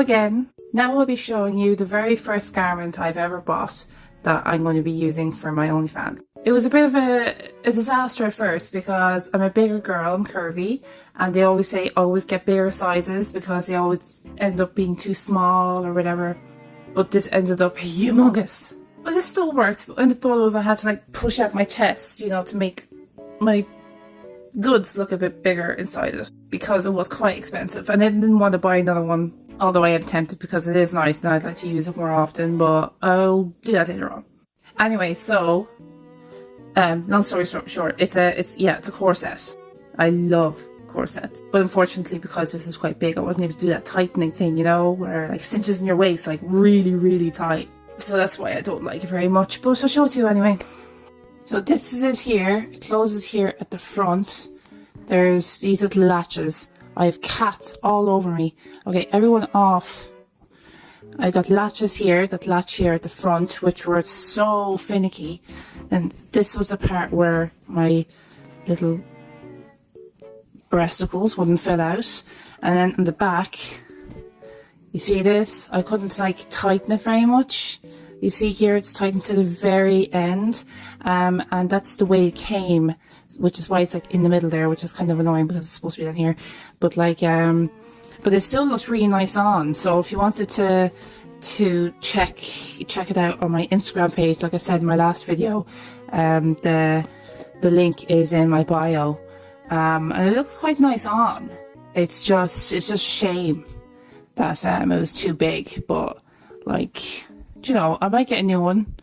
again, now I'll be showing you the very first garment I've ever bought that I'm going to be using for my OnlyFans. It was a bit of a disaster at first because I'm a bigger girl, I'm curvy, and they always say always get bigger sizes because they always end up being too small or whatever. But this ended up humongous. But it still worked. In the photos I had to like push out my chest, you know, to make my goods look a bit bigger inside it because it was quite expensive, and I didn't want to buy another one, although I am tempted because it is nice and I'd like to use it more often, but I'll do that later on. Anyway, so long story short, it's a corset. I love corsets, but unfortunately because this is quite big, I wasn't able to do that tightening thing, you know, where like cinches in your waist like really tight. So that's why I don't like it very much, but I'll show it to you anyway. So this is it here. It closes here at the front. There's these little latches. I have cats all over me. Okay, everyone off. I got latches here, that latch here at the front, which were so finicky. And this was the part where my little breasticles wouldn't fill out. And then in the back, you see this? I couldn't like tighten it very much. You see here it's tightened to the very end, and that's the way it came, which is why it's like in the middle there, which is kind of annoying because it's supposed to be down here. But like, but it still looks really nice on. So if you wanted to check it out on my Instagram page, like I said in my last video, the link is in my bio, and it looks quite nice on. It's just shame that it was too big, but like, you know, I might get a new one,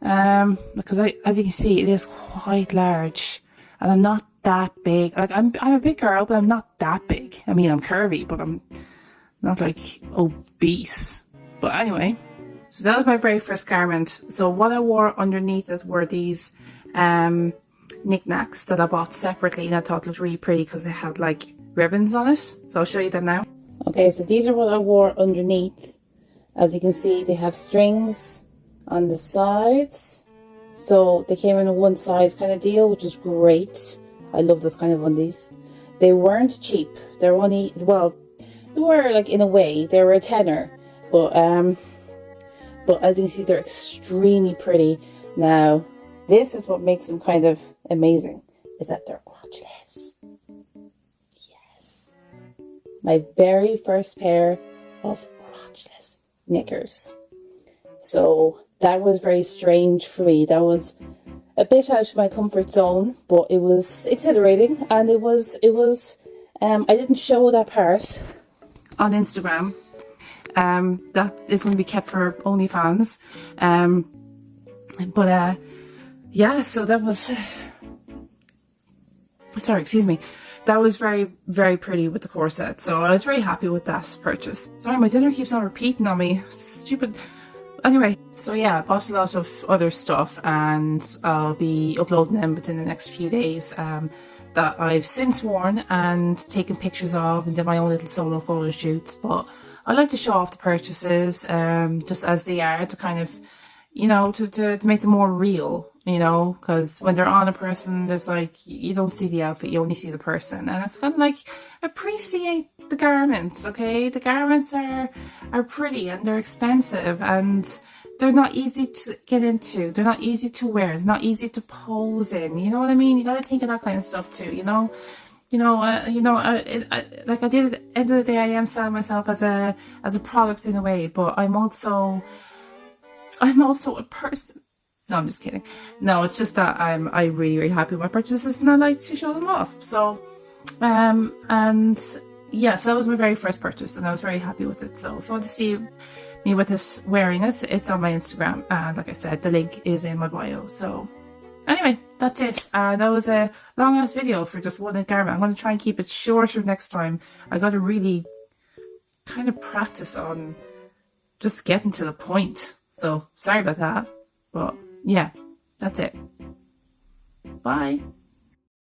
because as you can see, it is quite large, and I'm not that big. Like I'm a big girl, but I'm not that big. I mean, I'm curvy, but I'm not like obese. But anyway, so that was my very first garment. So what I wore underneath it were these knickknacks that I bought separately, and I thought looked really pretty because they had like ribbons on it. So I'll show you them now. Okay, so these are what I wore underneath. As you can see, they have strings on the sides, so they came in a one size kind of deal, which is great. I love those kind of undies. They weren't cheap. They're only, well, they were like in a way, they were a tenner, but as you can see, they're extremely pretty. Now, this is what makes them kind of amazing, is that they're crotchless. Yes, my very first pair of crotchless knickers. So that was very strange for me. That was a bit out of my comfort zone, but it was exhilarating, and it was I didn't show that part on Instagram. That is going to be kept for OnlyFans. Yeah, so that was, sorry, excuse me. That was very, very pretty with the corset. So I was very happy with that purchase. Sorry, my dinner keeps on repeating on me. It's stupid. Anyway, so yeah, I bought a lot of other stuff, and I'll be uploading them within the next few days, that I've since worn and taken pictures of and did my own little solo photo shoots. But I like to show off the purchases, just as they are, to kind of, you know, to make them more real, you know, because when they're on a person, there's like, you don't see the outfit, you only see the person. And it's kind of like, appreciate the garments, okay? The garments are pretty, and they're expensive, and they're not easy to get into. They're not easy to wear. They're not easy to pose in. You know what I mean? You gotta think of that kind of stuff too, you know? Like at the end of the day, I am selling myself as a product in a way, but I'm also a person. No, I'm just kidding. No, it's just that I'm really, really happy with my purchases, and I like to show them off. So, and yeah, so that was my very first purchase, and I was very happy with it. So if you want to see me with it, wearing it, it's on my Instagram, and like I said, the link is in my bio. So anyway, that's it. That was a long ass video for just one garment. I'm going to try and keep it shorter next time. I got to really kind of practice on just getting to the point. So sorry about that, but yeah, that's it. Bye.